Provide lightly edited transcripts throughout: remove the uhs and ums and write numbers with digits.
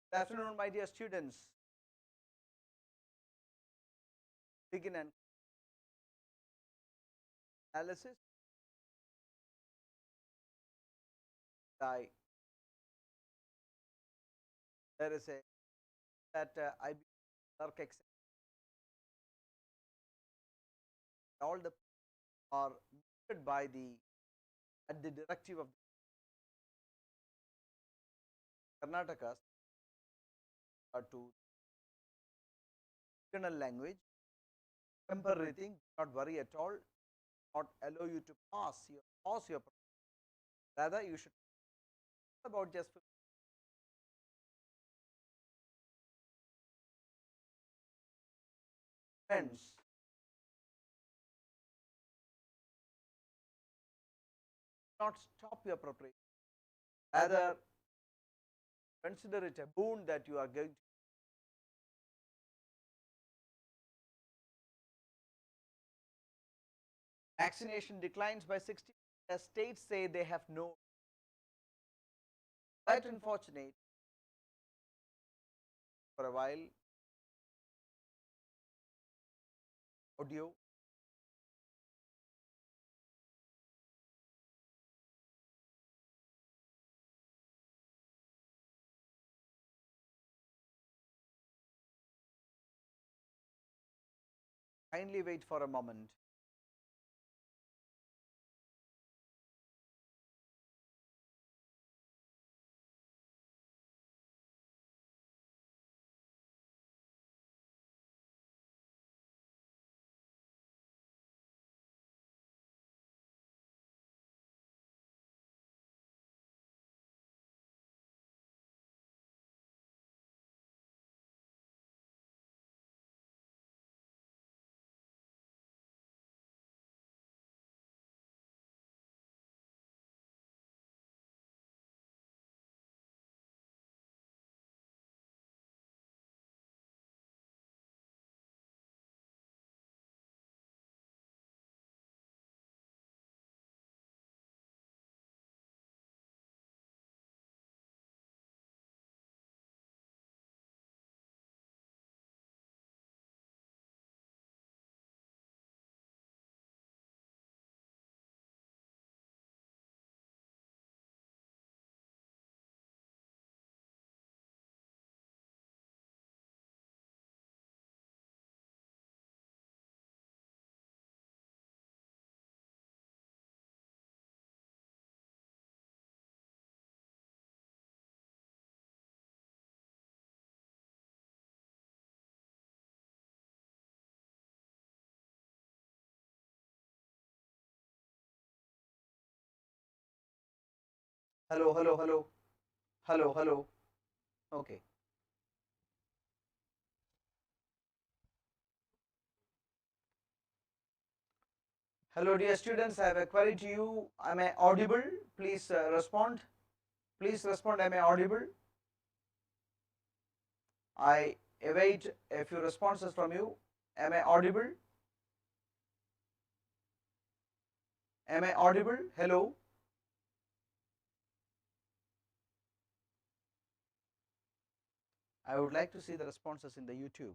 Good afternoon, my dear students. Begin an analysis. There is a that IBPS Clerk exam. All the are muted by the at the directive of Karnataka to regional language. Temporary thing, not worry at all. Not allow you to pause your. Rather, you should about just friends. Not stop your preparation. Rather, consider it a boon that you are going to. Vaccination declines by 60%. As states say they have no. Quite unfortunate. For a while, audio. Kindly wait for a moment. Hello, hello, hello, hello, hello. Okay. Hello, dear students. I have a query to you. Am I audible? Please respond. Please respond. Am I audible? I await a few responses from you. Am I audible? Am I audible? Hello. I would like to see the responses in the YouTube.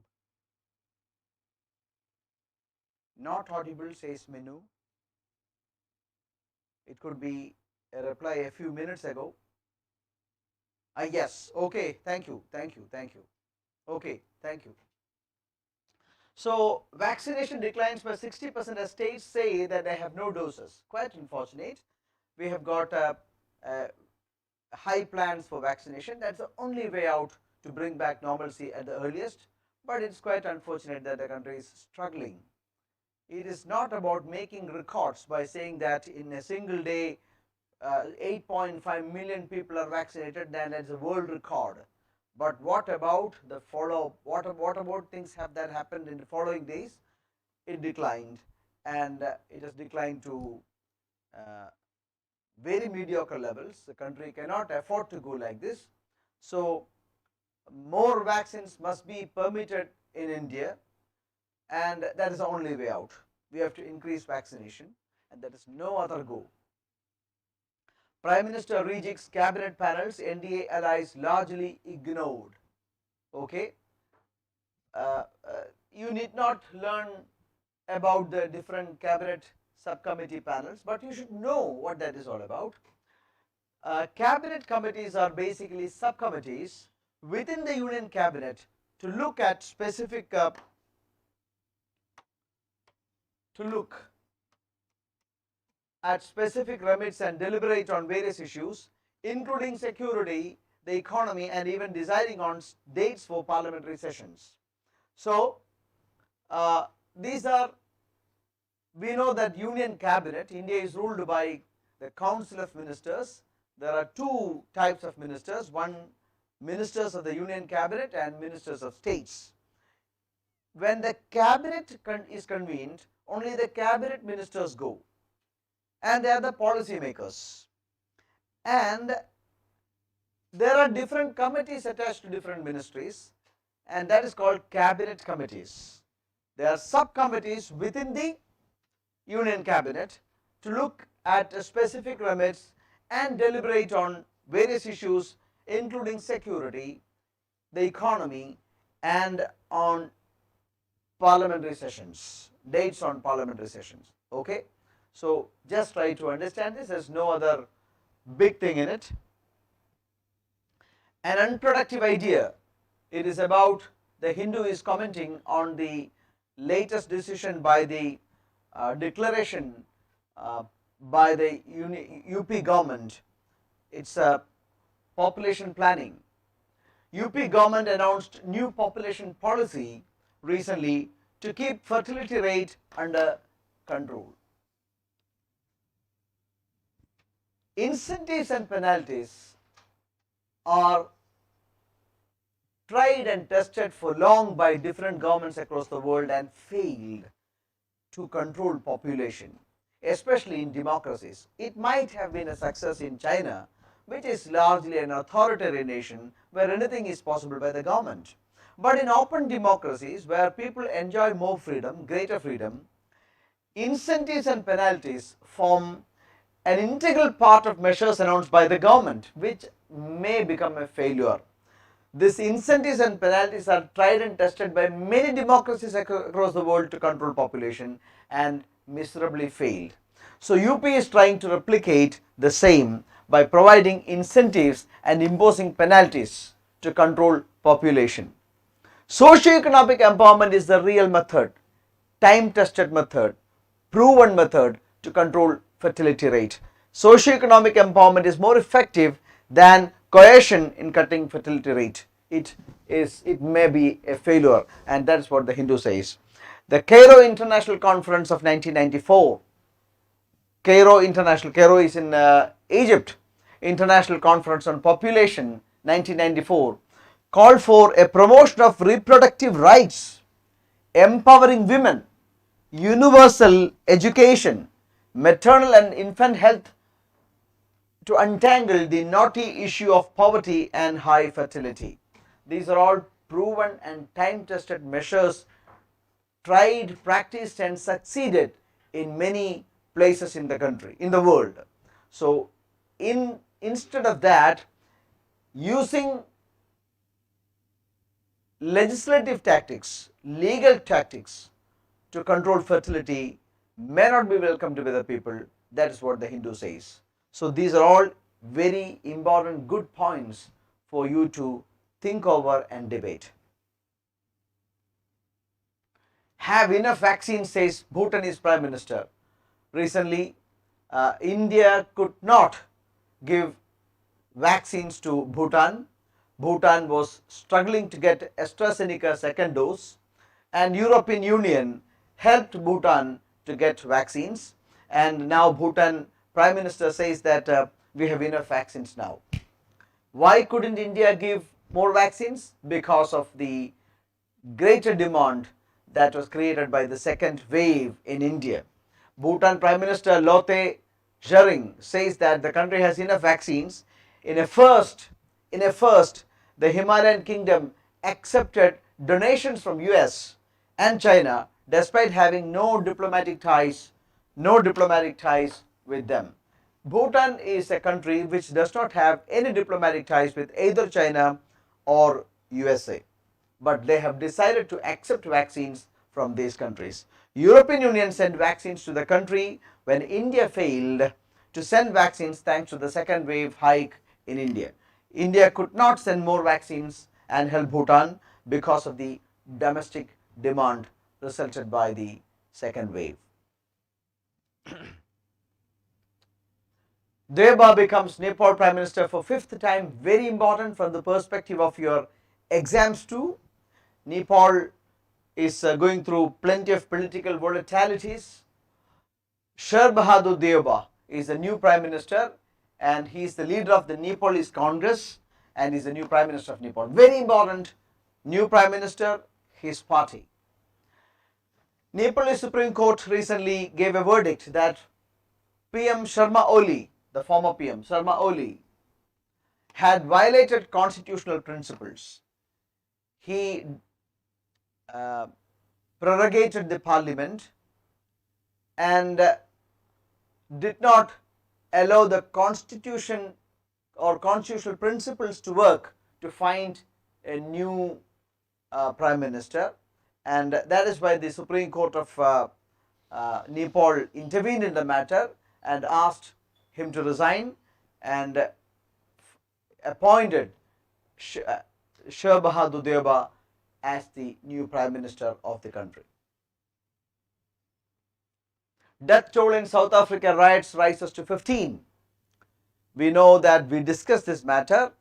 Not audible says menu. It could be a reply a few minutes ago. Yes. Okay. Thank you. Thank you. Thank you. Okay. Thank you. So, vaccination declines by 60% as states say that they have no doses. Quite unfortunate. We have got high plans for vaccination. That's the only way out to bring back normalcy at the earliest. But it's quite unfortunate that the country is struggling. It is not about making records by saying that in a single day 8.5 million people are vaccinated, then it's a world record. But what about the follow-up? What about things that happened in the following days? It declined, and it has declined to very mediocre levels. The country cannot afford to go like this. So, more vaccines must be permitted in India, and that is the only way out. We have to increase vaccination, and there is no other go. Prime Minister rejigs cabinet panels, NDA allies largely ignored. Okay, you need not learn about the different cabinet subcommittee panels, but you should know what that is all about. Cabinet committees are basically subcommittees within the Union Cabinet to look at specific remits and deliberate on various issues, including security, the economy, and even deciding on dates for parliamentary sessions. So, these are, we know that Union Cabinet, India is ruled by the Council of Ministers. There are two types of ministers, one ministers of the Union Cabinet and ministers of states. When the cabinet is convened, only the cabinet ministers go, and they are the policy makers. And there are different committees attached to different ministries, and that is called cabinet committees. They are subcommittees within the Union Cabinet to look at specific remits and deliberate on various issues, including security, the economy, and on parliamentary sessions, dates on parliamentary sessions. Okay, so just try to understand this. There's no other big thing in it. An unproductive idea. It is about, the Hindu is commenting on the latest decision by the declaration by the UP government. It's a population planning. UP government announced new population policy recently to keep fertility rate under control. Incentives and penalties are tried and tested for long by different governments across the world and failed to control population, especially in democracies. It might have been a success in China, which is largely an authoritarian nation where anything is possible by the government. But in open democracies where people enjoy more freedom, greater freedom, incentives and penalties form an integral part of measures announced by the government, which may become a failure. These incentives and penalties are tried and tested by many democracies across the world to control population and miserably failed. So UP is trying to replicate the same by providing incentives and imposing penalties to control population. Socio-economic empowerment is the real method, time-tested method, proven method to control fertility rate. Socio-economic empowerment is more effective than coercion in cutting fertility rate. It may be a failure, and that's what the Hindu says. The Cairo International Conference of 1994, Cairo is in Egypt, International Conference on Population 1994, called for a promotion of reproductive rights, empowering women, universal education, maternal and infant health, to untangle the knotty issue of poverty and high fertility. These are all proven and time-tested measures, tried, practiced, and succeeded in many places in the country, in the world. So, instead of that, using legislative tactics, legal tactics to control fertility may not be welcomed by the people. That is what the Hindu says. So these are all very important good points for you to think over and debate. Have enough vaccines, says Bhutanese Prime Minister. Recently, India could not give vaccines to Bhutan. Bhutan was struggling to get AstraZeneca second dose, and European Union helped Bhutan to get vaccines, and now Bhutan Prime Minister says that we have enough vaccines now. Why couldn't India give more vaccines? Because of the greater demand that was created by the second wave in India. Bhutan Prime Minister Lothe Tshering says that the country has enough vaccines. In a first, the Himalayan kingdom accepted donations from US and China despite having no diplomatic ties with them. Bhutan is a country which does not have any diplomatic ties with either China or USA. but they have decided to accept vaccines from these countries. European Union sent vaccines to the country when India failed to send vaccines thanks to the second wave hike in India. India could not send more vaccines and help Bhutan because of the domestic demand resulted by the second wave. Deba becomes Nepal Prime Minister for 5th time, very important from the perspective of your exams too. Nepal is going through plenty of political volatilities. Sher Bahadur Deba is the new Prime Minister and he is the leader of the Nepalese Congress and is the new Prime Minister of Nepal. Very important, new Prime Minister, his party. Nepalese Supreme Court recently gave a verdict that PM Sharma Oli, the former PM Sharma Oli, had violated constitutional principles. He prorogated the parliament and did not allow the constitution or constitutional principles to work to find a new prime minister, and that is why the Supreme Court of Nepal intervened in the matter and asked him to resign and appointed Sher Bahadur Deba as the new Prime Minister of the country. Death toll in South Africa riots rises to 15. We know that we discussed this matter.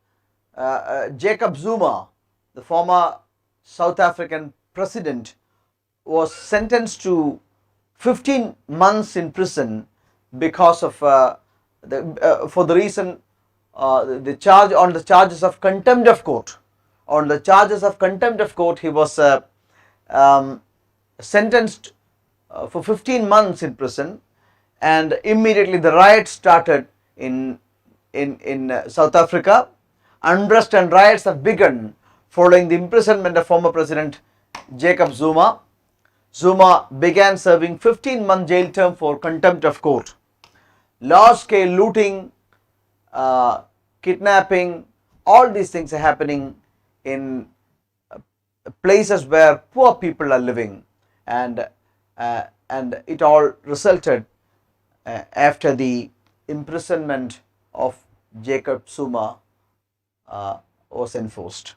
Jacob Zuma, the former South African president, was sentenced to 15 months in prison because of for the reason the charges of contempt of court. On the charges of contempt of court, he was sentenced for 15 months in prison, and immediately the riots started in South Africa. Unrest and riots have begun following the imprisonment of former President Jacob Zuma. Zuma began serving 15-month jail term for contempt of court. Large-scale looting, kidnapping, all these things are happening in places where poor people are living, and it all resulted after the imprisonment of Jacob Zuma was enforced.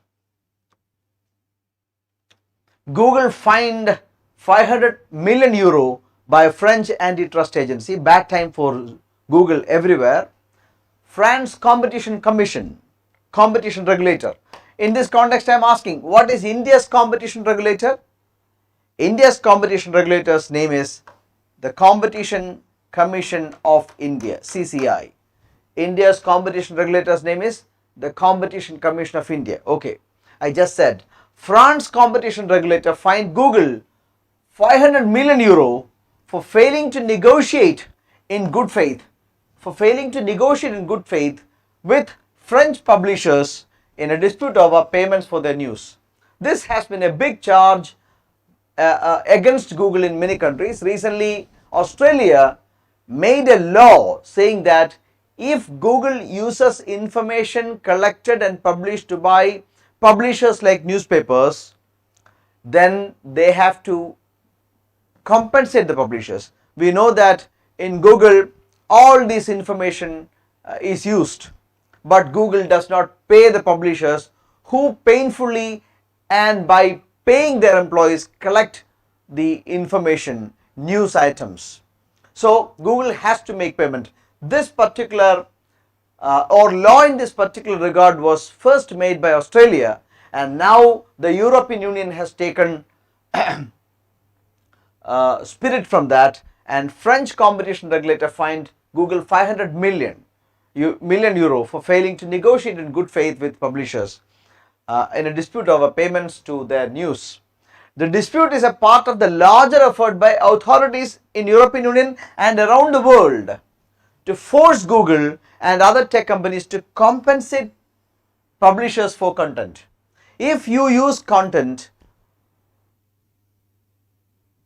Google fined 500 million euro by French antitrust agency. Bad time for Google everywhere. France Competition Commission, competition regulator. In this context, I am asking, what is India's competition regulator? India's competition regulator's name is the Competition Commission of India, CCI. India's competition regulator's name is the Competition Commission of India. Okay, I just said France competition regulator fined Google 500 million euro for failing to negotiate in good faith, with French publishers in a dispute over payments for their news. This has been a big charge against Google in many countries. Recently, Australia made a law saying that if Google uses information collected and published by publishers like newspapers, then they have to compensate the publishers. We know that in Google all this information is used, but Google does not pay the publishers who painfully and by paying their employees collect the information, news items. So Google has to make payment. This particular or law in this particular regard was first made by Australia, and now the European Union has taken spirit from that, and French competition regulator fined Google 500 million euro for failing to negotiate in good faith with publishers in a dispute over payments to their news. The dispute is a part of the larger effort by authorities in European Union and around the world to force Google and other tech companies to compensate publishers for content. If you use content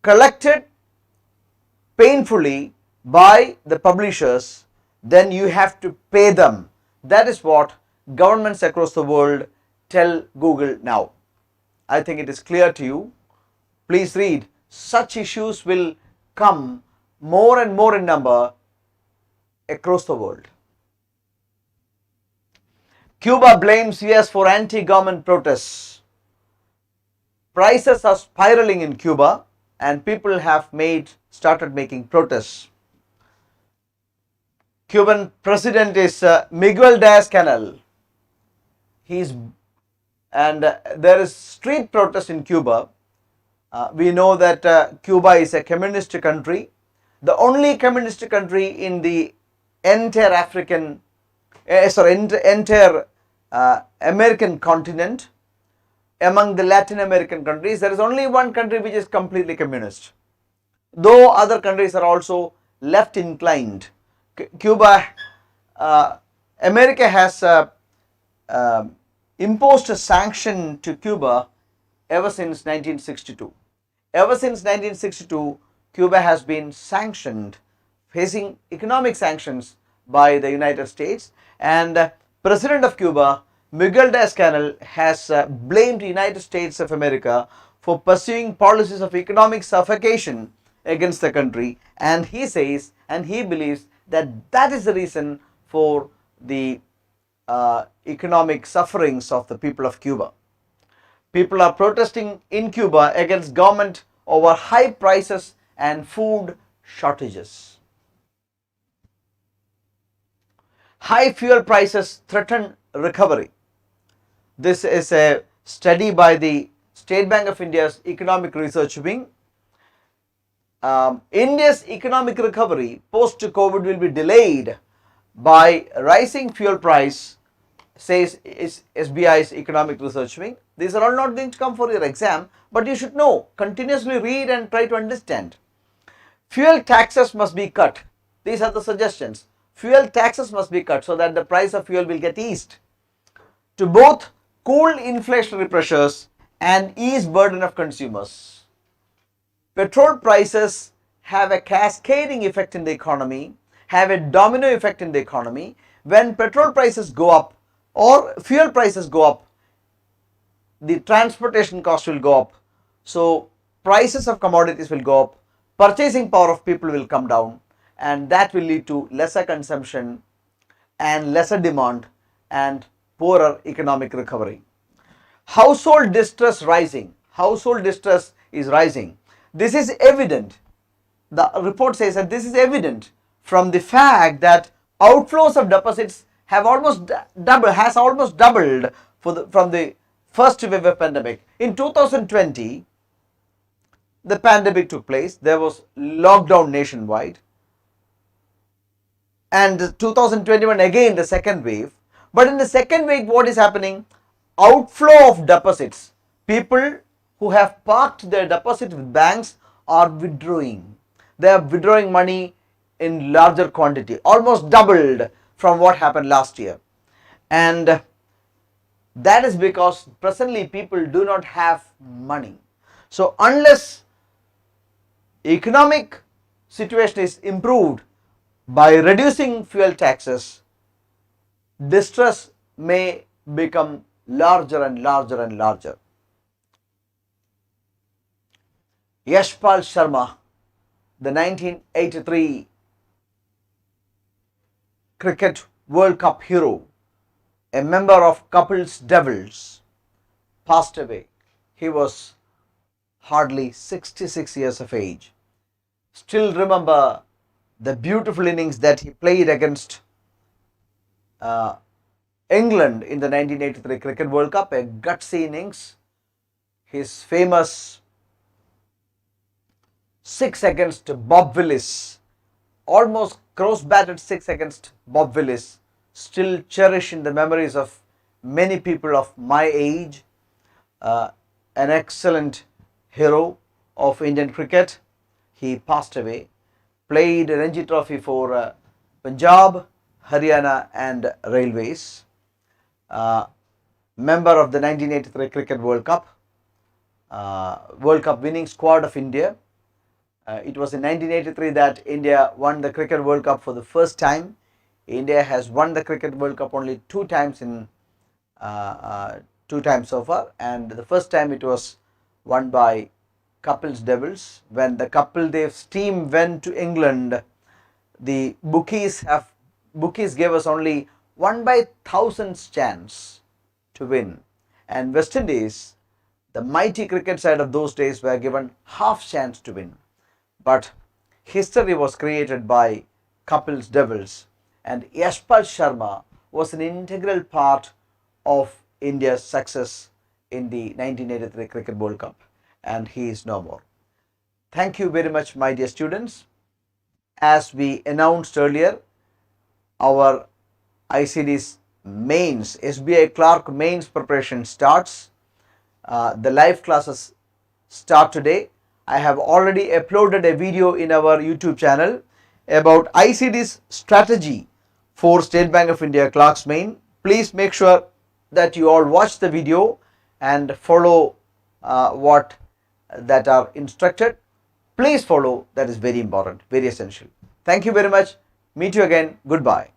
collected painfully by the publishers, then you have to pay them. That is what governments across the world tell Google now. I think it is clear to you. Please read. Such issues will come more and more in number across the world. Cuba blames US for anti-government protests. Prices are spiraling in Cuba and people have started making protests. Cuban president is Miguel Diaz-Canel. There is street protest in Cuba. We know that Cuba is a communist country, the only communist country in the entire American continent. Among the Latin American countries, there is only one country which is completely communist, though other countries are also left inclined. America has imposed a sanction to Cuba ever since 1962. Ever since 1962, Cuba has been sanctioned, facing economic sanctions by the United States, and President of Cuba, Miguel Diaz-Canel, has blamed the United States of America for pursuing policies of economic suffocation against the country, and he says and he believes that is the reason for the economic sufferings of the people of Cuba. People are protesting in Cuba against government over high prices and food shortages. High fuel prices threaten recovery. This is a study by the State Bank of India's Economic Research Wing. India's economic recovery post-COVID will be delayed by rising fuel price, says SBI's Economic Research Wing. These are all not going to come for your exam, but you should know, continuously read and try to understand. Fuel taxes must be cut. These are the suggestions. Fuel taxes must be cut so that the price of fuel will get eased to both cool inflationary pressures and ease burden of consumers. Petrol prices have a cascading effect in the economy, have a domino effect in the economy. When petrol prices go up or fuel prices go up, the transportation cost will go up. So prices of commodities will go up, purchasing power of people will come down, and that will lead to lesser consumption and lesser demand and poorer economic recovery. Household distress rising. Household distress is rising. This is evident. The report says that this is evident from the fact that outflows of deposits have almost doubled from the first wave of pandemic. In 2020, the pandemic took place. There was lockdown nationwide. And 2021 again the second wave. But in the second wave, what is happening? Outflow of deposits. People who have parked their deposit with banks are withdrawing. They are withdrawing money in larger quantity, almost doubled from what happened last year. And that is because presently people do not have money. So unless economic situation is improved by reducing fuel taxes, distress may become larger and larger and larger. Yashpal Sharma, the 1983 Cricket World Cup hero, a member of Kapil's Devils, passed away. He was hardly 66 years of age. Still remember the beautiful innings that he played against England in the 1983 Cricket World Cup, a gutsy innings. His famous 6 against Bob Willis, almost cross-batted 6 against Bob Willis, still cherished in the memories of many people of my age. An excellent hero of Indian cricket. He passed away. Played Ranji Trophy for Punjab, Haryana and Railways. Member of the 1983 Cricket World Cup winning squad of India. It was in 1983 that India won the Cricket World Cup for the first time. India has won the Cricket World Cup only 2 times in two times so far, and the first time it was won by Kapil's Devils. When the Kapil Dev's team went to England, the bookies gave us only 1/1000 chance to win, and West Indies, the mighty cricket side of those days, were given half chance to win. But history was created by Kapil's Devils, and Yashpal Sharma was an integral part of India's success in the 1983 Cricket World Cup, and he is no more. Thank you very much, my dear students. As we announced earlier, our ICD's mains, SBI Clerk mains preparation starts. The live classes start today. I have already uploaded a video in our YouTube channel about ICD's strategy for State Bank of India Clerk's main. Please make sure that you all watch the video and follow what that are instructed. Please follow, that is very important, very essential. Thank you very much. Meet you again. Goodbye.